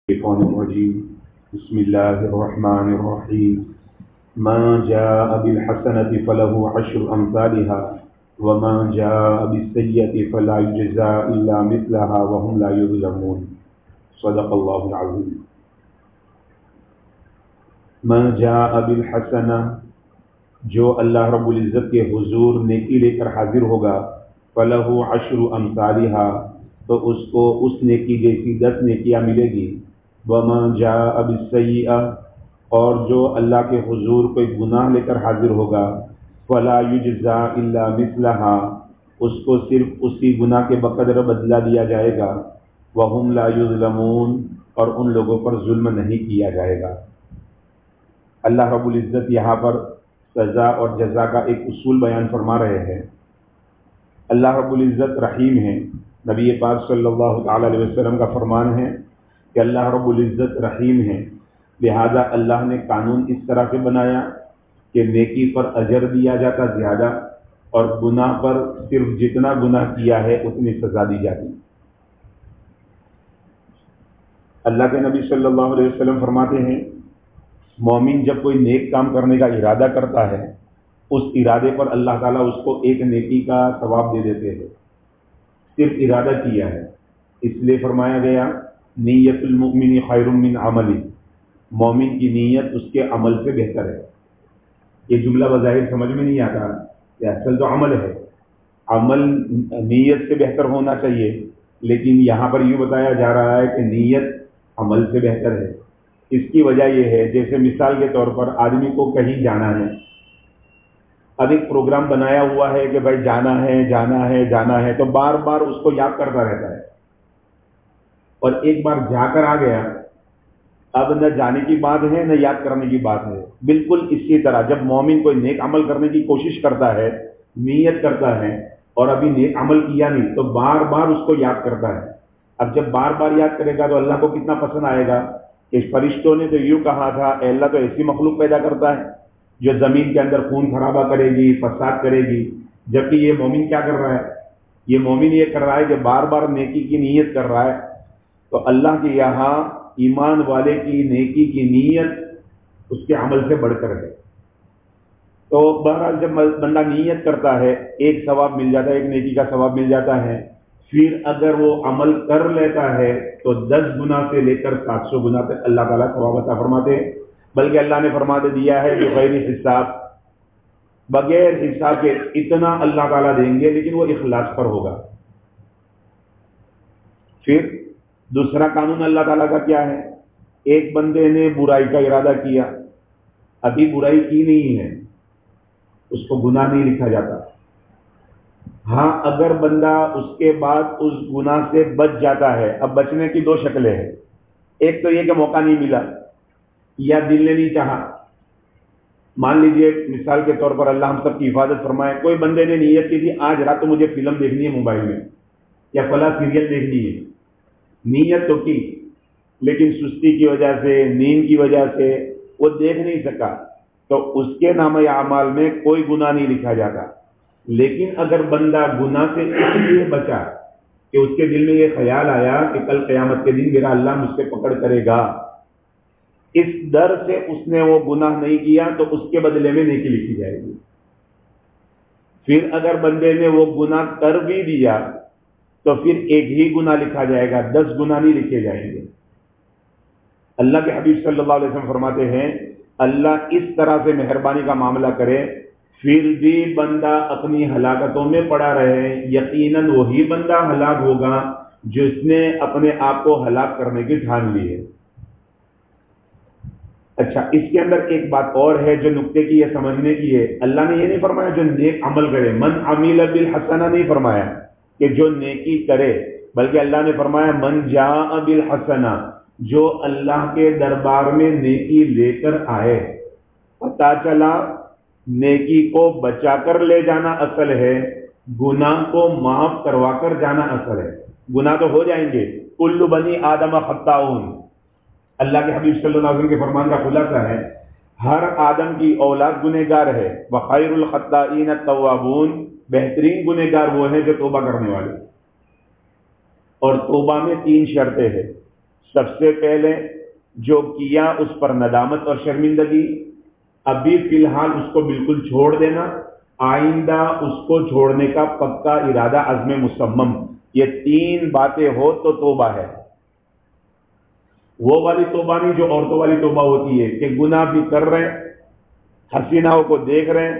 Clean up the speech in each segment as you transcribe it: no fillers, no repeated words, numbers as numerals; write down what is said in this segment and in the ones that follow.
الشيطان الرجيم بسم الله الرحمن الرحيم ما جاء بالحسنة فله عشر أمثالها وما جاء بالسيئة فلا يجزى إلا مثلها وهم لا يظلمون صدق الله العظيم ما جاء بالحسنة جو اللہ رب العزت کے حضور نیکی لے کر حاضر ہوگا فلہ عشر امثالها تو اس کو اس نیکی جیسی 10 نیکیاں ملے گی وما جاء بالسیئہ اور جو اللہ کے حضور کوئی گناہ لے کر حاضر ہوگا فلا یجزا الا مثلها اس کو صرف اسی گناہ کے بقدر بدلہ دیا جائے گا وہم لا یظلمون اور ان لوگوں پر ظلم نہیں کیا جائے گا۔ اللہ رب العزت یہاں پر سزا اور جزا کا ایک اصول بیان فرما رہے ہیں۔ اللہ رب العزت رحیم ہیں۔ نبی پاک صلی اللہ تعالی علیہ وسلم کا فرمان ہے کہ اللہ رب العزت رحیم ہے، لہذا اللہ نے قانون اس طرح سے بنایا کہ نیکی پر اجر دیا جاتا زیادہ اور گناہ پر صرف جتنا گناہ کیا ہے اتنی سزا دی جاتی۔ اللہ کے نبی صلی اللہ علیہ وسلم فرماتے ہیں مومن جب کوئی نیک کام کرنے کا ارادہ کرتا ہے اس ارادے پر اللہ تعالیٰ اس کو ایک نیکی کا ثواب دے دیتے ہیں، صرف ارادہ کیا ہے، اس لیے فرمایا گیا نیت المؤمن خیر من عملی، مومن کی نیت اس کے عمل سے بہتر ہے۔ یہ جملہ بظاہر سمجھ میں نہیں آتا کہ اصل تو عمل ہے، عمل نیت سے بہتر ہونا چاہیے، لیکن یہاں پر یوں بتایا جا رہا ہے کہ نیت عمل سے بہتر ہے۔ اس کی وجہ یہ ہے جیسے مثال کے طور پر آدمی کو کہیں جانا ہے، اب ایک پروگرام بنایا ہوا ہے کہ بھائی جانا ہے جانا ہے جانا ہے، تو بار بار اس کو یاد کرتا رہتا ہے، اور ایک بار جا کر آ گیا اب نہ جانے کی بات ہے نہ یاد کرنے کی بات ہے۔ بالکل اسی طرح جب مومن کوئی نیک عمل کرنے کی کوشش کرتا ہے، نیت کرتا ہے اور ابھی نیک عمل کیا نہیں تو بار بار اس کو یاد کرتا ہے۔ اب جب بار بار یاد کرے گا تو اللہ کو کتنا پسند آئے گا کہ فرشتوں نے تو یوں کہا تھا اے اللہ تو ایسی مخلوق پیدا کرتا ہے جو زمین کے اندر خون خرابہ کرے گی، فساد کرے گی، جبکہ یہ مومن کیا کر رہا ہے؟ یہ مومن یہ کر رہا ہے کہ بار بار نیکی کی نیت کر رہا ہے۔ تو اللہ کے یہاں ایمان والے کی نیکی کی نیت اس کے عمل سے بڑھ کر ہے۔ تو بہرحال جب بندہ نیت کرتا ہے ایک ثواب مل جاتا ہے، ایک نیکی کا ثواب مل جاتا ہے، پھر اگر وہ عمل کر لیتا ہے تو 10 گنا سے لے کر 700 گنا تک اللہ تعالیٰ ثواب عطا فرماتے ہیں، بلکہ اللہ نے فرما دیا ہے بغیر حساب، بغیر حساب کے اتنا اللہ تعالیٰ دیں گے، لیکن وہ اخلاص پر ہوگا۔ پھر دوسرا قانون اللہ تعالیٰ کا کیا ہے؟ ایک بندے نے برائی کا ارادہ کیا، ابھی برائی کی نہیں ہے، اس کو گناہ نہیں لکھا جاتا۔ ہاں اگر بندہ اس کے بعد اس گناہ سے بچ جاتا ہے، اب بچنے کی 2 شکلیں ہیں، ایک تو یہ کہ موقع نہیں ملا یا دل نے نہیں چاہا۔ مان لیجئے مثال کے طور پر اللہ ہم سب کی حفاظت فرمائے، کوئی بندے نے نیت کی تھی آج رات تو مجھے فلم دیکھنی ہے موبائل میں یا فلاں سیریل دیکھنی ہے، نیت تو کی لیکن سستی کی وجہ سے، نیند کی وجہ سے وہ دیکھ نہیں سکا، تو اس کے نامہ اعمال میں کوئی گناہ نہیں لکھا جاتا۔ لیکن اگر بندہ گناہ سے اس لیے بچا کہ اس کے دل میں یہ خیال آیا کہ کل قیامت کے دن میرا اللہ مجھ سے پکڑ کرے گا، اس ڈر سے اس نے وہ گناہ نہیں کیا تو اس کے بدلے میں نیکی لکھی جائے گی۔ پھر اگر بندے نے وہ گناہ کر بھی دیا تو پھر ایک ہی گناہ لکھا جائے گا، 10 گناہ نہیں لکھے جائیں گے۔ اللہ کے حبیب صلی اللہ علیہ وسلم فرماتے ہیں اللہ اس طرح سے مہربانی کا معاملہ کرے پھر بھی بندہ اپنی ہلاکتوں میں پڑا رہے، یقیناً وہی بندہ ہلاک ہوگا جس نے اپنے آپ کو ہلاک کرنے کی ٹھان لی ہے۔ اچھا، اس کے اندر ایک بات اور ہے جو نقطے کی یہ سمجھنے کی ہے، اللہ نے یہ نہیں فرمایا جو نیک عمل کرے، من عمل بالحسنہ نہیں فرمایا کہ جو نیکی کرے، بلکہ اللہ نے فرمایا من جاء بالحسنہ، جو اللہ کے دربار میں نیکی لے کر آئے۔ پتہ چلا نیکی کو بچا کر لے جانا اصل ہے، گناہ کو معاف کروا کر جانا اصل ہے۔ گناہ تو ہو جائیں گے، کل بنی آدم خطاؤن، اللہ کے حبیب صلی اللہ علیہ وسلم کے فرمان کا خلاصہ ہے ہر آدم کی اولاد گنہگار ہے، وخیر الخطائین التوابون، بہترین گنہگار وہ ہیں جو توبہ کرنے والے، اور توبہ میں 3 شرطیں ہیں۔ سب سے پہلے جو کیا اس پر ندامت اور شرمندگی، ابھی فی الحال اس کو بالکل چھوڑ دینا، آئندہ اس کو چھوڑنے کا پکا ارادہ، عزم مصمم، یہ تین باتیں ہو تو توبہ ہے۔ وہ والی توبہ نہیں جو عورتوں والی توبہ ہوتی ہے کہ گناہ بھی کر رہے ہیں، حسیناؤں کو دیکھ رہے ہیں،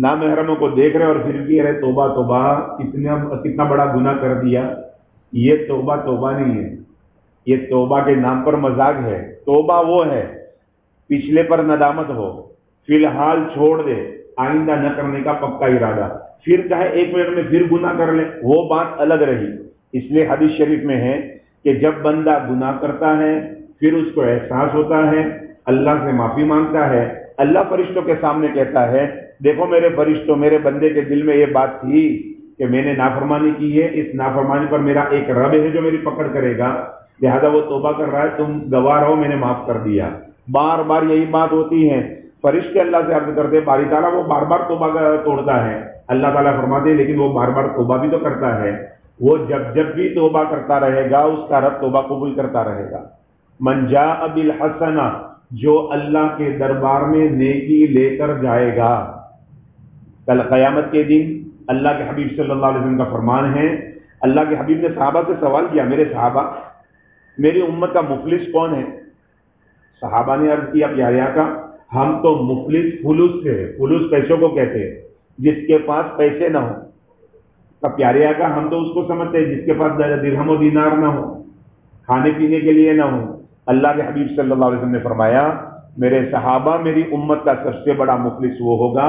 نامحرموں کو دیکھ رہے ہیں، اور پھر بھی ارے توبہ توبہ کتنا بڑا گناہ کر دیا۔ یہ توبہ توبہ نہیں ہے، یہ توبہ کے نام پر مذاق ہے۔ توبہ وہ ہے پچھلے پر ندامت ہو، فی الحال چھوڑ دے، آئندہ نہ کرنے کا پکا ارادہ، پھر چاہے ایک منٹ میں پھر گناہ کر لے، وہ بات الگ رہی۔ اس لیے حدیث شریف میں ہے کہ جب بندہ گناہ کرتا ہے پھر اس کو احساس ہوتا ہے، اللہ سے معافی مانگتا ہے، اللہ فرشتوں کے سامنے کہتا ہے دیکھو میرے فرشتوں، میرے بندے کے دل میں یہ بات تھی کہ میں نے نافرمانی کی ہے، اس نافرمانی پر میرا ایک رب ہے جو میری پکڑ کرے گا، لہذا وہ توبہ کر رہا ہے، تم گواہ رہو، میں نے معاف کر دیا۔ بار بار یہی بات ہوتی ہے، فرشتے اللہ سے عرض کرتے باری تعالیٰ وہ بار بار توبہ توڑتا ہے، اللہ تعالیٰ فرماتے ہیں لیکن وہ بار بار توبہ بھی تو کرتا ہے، وہ جب بھی توبہ کرتا رہے گا اس کا رب توبہ قبول کرتا رہے گا۔ من جاء بالحسنہ، جو اللہ کے دربار میں نیکی لے کر جائے گا، کل قیامت کے دن اللہ کے حبیب صلی اللہ علیہ وسلم کا فرمان ہے، اللہ کے حبیب نے صحابہ سے سوال کیا، میرے صحابہ، میری امت کا مفلس کون ہے؟ صحابہ نے عرض کیا پیارے آقا، ہم تو مفلس فلوس سے، فلوس پیسوں کو کہتے ہیں، جس کے پاس پیسے نہ ہو۔ تو پیارے آقا ہم تو اس کو سمجھتے ہیں جس کے پاس درہم و دینار نہ ہو، کھانے پینے کے لیے نہ ہو۔ اللہ کے حبیب صلی اللہ علیہ وسلم نے فرمایا میرے صحابہ، میری امت کا سب سے بڑا مفلس وہ ہوگا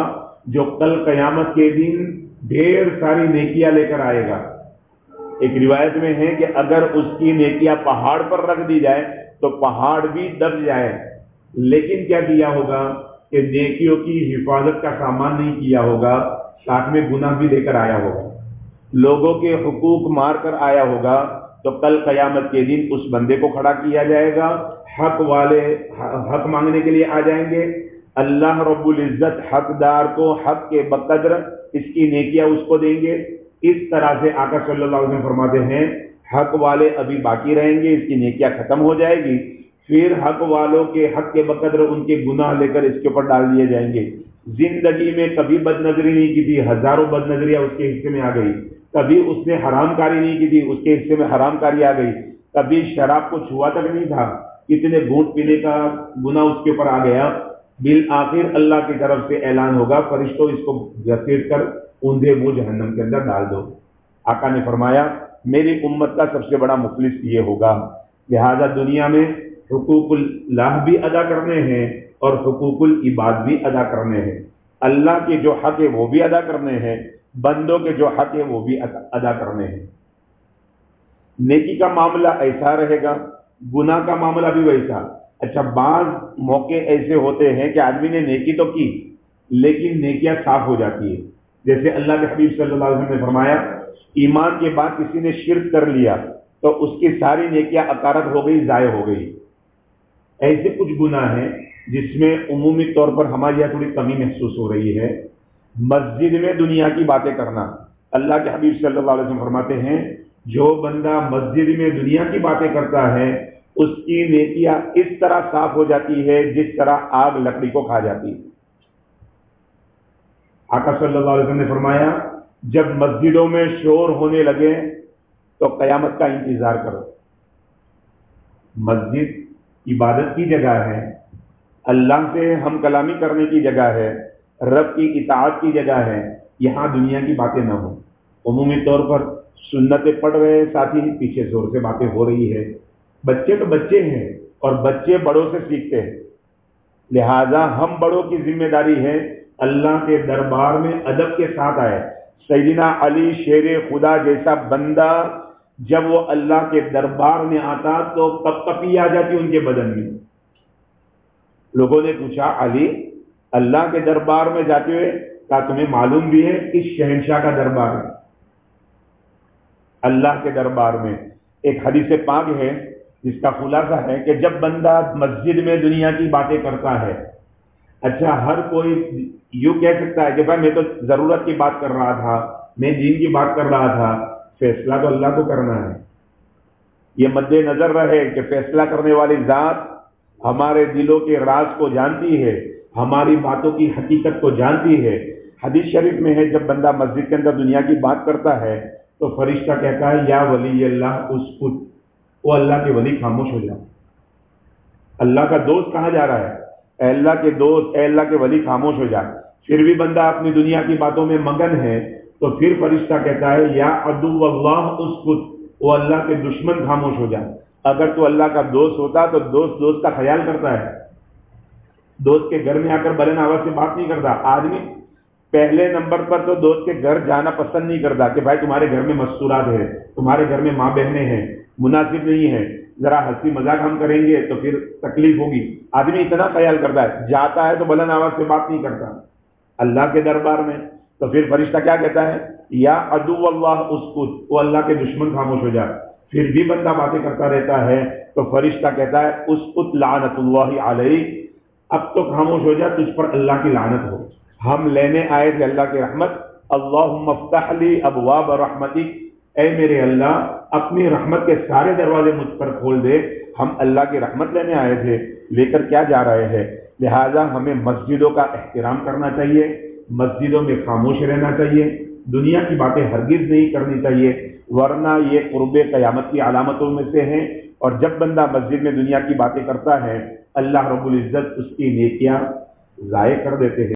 جو کل قیامت کے دن ڈھیر ساری نیکیاں لے کر آئے گا۔ ایک روایت میں ہے کہ اگر اس کی نیکیاں پہاڑ پر رکھ دی جائے تو پہاڑ بھی دب جائے، لیکن کیا کیا ہوگا کہ نیکیوں کی حفاظت کا سامان نہیں کیا ہوگا، ساتھ میں گناہ بھی لے کر آیا ہوگا، لوگوں کے حقوق مار کر آیا ہوگا۔ تو کل قیامت کے دن اس بندے کو کھڑا کیا جائے گا، حق والے حق مانگنے کے لیے آ جائیں گے، اللہ رب العزت حقدار کو حق کے بقدر اس کی نیکیاں اس کو دیں گے۔ اس طرح سے آقا صلی اللہ علیہ وسلم فرماتے ہیں حق والے ابھی باقی رہیں گے، اس کی نیکیاں ختم ہو جائے گی، پھر حق والوں کے حق کے بقدر ان کے گناہ لے کر اس کے اوپر ڈال دیے جائیں گے۔ زندگی میں کبھی بد نظری نہیں کی تھی، ہزاروں بد نظریاں اس کے حصے میں آ گئی، کبھی اس نے حرام کاری نہیں کی تھی، اس کے حصے میں حرام کاری آ گئی، کبھی شراب کو چھوا تک نہیں تھا، کتنے گھونٹ پینے کا گناہ اس کے اوپر آ گیا۔ بالآخر اللہ کی طرف سے اعلان ہوگا فرشتوں اس کو گھسیٹ کر اوندھے منہ جہنم کے اندر ڈال دو۔ آقا نے فرمایا میری امت کا سب سے بڑا مفلس یہ ہوگا۔ لہذا دنیا میں حقوق اللہ بھی ادا کرنے ہیں اور حقوق العباد بھی ادا کرنے ہیں، اللہ کے جو حق ہے وہ بھی ادا کرنے ہیں، بندوں کے جو حق ہے وہ بھی ادا کرنے ہیں۔ نیکی کا معاملہ ایسا رہے گا، گناہ کا معاملہ بھی ویسا۔ اچھا بعض موقع ایسے ہوتے ہیں کہ آدمی نے نیکی تو کی لیکن نیکیاں صاف ہو جاتی ہے، جیسے اللہ کے حبیب صلی اللہ علیہ وسلم نے فرمایا ایمان کے بعد کسی نے شرک کر لیا تو اس کی ساری نیکیاں اکارت ہو گئی، ضائع ہو گئی۔ ایسے کچھ گناہ ہیں جس میں عمومی طور پر ہمارے یہاں تھوڑی کمی محسوس ہو رہی ہے۔ مسجد میں دنیا کی باتیں کرنا، اللہ کے حبیب صلی اللہ علیہ وسلم فرماتے ہیں جو بندہ مسجد میں دنیا کی باتیں کرتا ہے اس کی نیکیاں اس طرح صاف ہو جاتی ہے جس طرح آگ لکڑی کو کھا جاتی ہے۔ آقا صلی اللہ علیہ وسلم نے فرمایا جب مسجدوں میں شور ہونے لگے تو قیامت کا انتظار کرو۔ مسجد عبادت کی جگہ ہے، اللہ سے ہم کلامی کرنے کی جگہ ہے، رب کی اطاعت کی جگہ ہے، یہاں دنیا کی باتیں نہ ہوں۔ عمومی طور پر سنتیں پڑھ رہے ساتھی پیچھے زور سے باتیں ہو رہی ہے۔ بچے تو بچے ہیں اور بچے بڑوں سے سیکھتے ہیں، لہذا ہم بڑوں کی ذمہ داری ہے اللہ کے دربار میں ادب کے ساتھ آئے۔ سیدنا علی شیر خدا جیسا بندہ جب وہ اللہ کے دربار میں آتا تو کپ کپی آ جاتی ان کے بدن میں۔ لوگوں نے پوچھا علی اللہ کے دربار میں جاتے ہوئے کہا تمہیں معلوم بھی ہے کس شہنشاہ کا دربار ہے؟ اللہ کے دربار میں۔ ایک حدیث پاک ہے جس کا خلاصہ ہے کہ جب بندہ مسجد میں دنیا کی باتیں کرتا ہے، اچھا ہر کوئی یوں کہہ سکتا ہے کہ بھائی میں تو ضرورت کی بات کر رہا تھا، میں دین کی بات کر رہا تھا، فیصلہ تو اللہ کو کرنا ہے۔ یہ مد نظر رہے کہ فیصلہ کرنے والی ذات ہمارے دلوں کے راز کو جانتی ہے، ہماری باتوں کی حقیقت کو جانتی ہے۔ حدیث شریف میں ہے جب بندہ مسجد کے اندر دنیا کی بات کرتا ہے تو فرشتہ کہتا ہے یا ولی اللہ اسکت، وہ اللہ کے ولی خاموش ہو جا۔ اللہ کا دوست کہا جا رہا ہے، اے اللہ کے دوست، اے اللہ کے ولی خاموش ہو جا۔ پھر بھی بندہ اپنی دنیا کی باتوں میں مگن ہے تو پھر فرشتہ کہتا ہے یا عدو اللہ اسکت، وہ اللہ کے دشمن خاموش ہو جا۔ اگر تو اللہ کا دوست ہوتا تو دوست کا خیال کرتا ہے، دوست کے گھر میں آ کر بلند آواز سے بات نہیں کرتا۔ آدمی پہلے نمبر پر تو دوست کے گھر جانا پسند نہیں کرتا کہ بھائی تمہارے گھر میں مستورات ہے، تمہارے گھر میں ماں بہنیں ہیں، مناسب نہیں ہے، ذرا ہنسی مذاق ہم کریں گے تو پھر تکلیف ہوگی۔ آدمی اتنا خیال کرتا ہے، جاتا ہے تو بلند آواز سے بات نہیں کرتا۔ اللہ کے دربار میں تو پھر فرشتہ کیا کہتا ہے یا عدو اللہ اسکت، وہ اللہ کے دشمن خاموش ہو جا۔ پھر بھی بندہ باتیں کرتا رہتا ہے تو فرشتہ کہتا ہے اسکت لعنت اللہ علیک، اب تو خاموش ہو جا، تجھ پر اللہ کی لعنت ہو۔ ہم لینے آئے تھے اللہ کی رحمت، اللہم افتح لی ابواب رحمتک، اے میرے اللہ اپنی رحمت کے سارے دروازے مجھ پر کھول دے۔ ہم اللہ کی رحمت لینے آئے تھے، لے کر کیا جا رہے ہیں؟ لہٰذا ہمیں مسجدوں کا احترام کرنا چاہیے، مسجدوں میں خاموش رہنا چاہیے، دنیا کی باتیں ہرگز نہیں کرنی چاہیے، ورنہ یہ قرب قیامت کی علامتوں میں سے ہیں۔ اور جب بندہ مسجد میں دنیا کی باتیں کرتا ہے اللہ رب العزت اس کی نیکیاں ضائع کر دیتے ہیں۔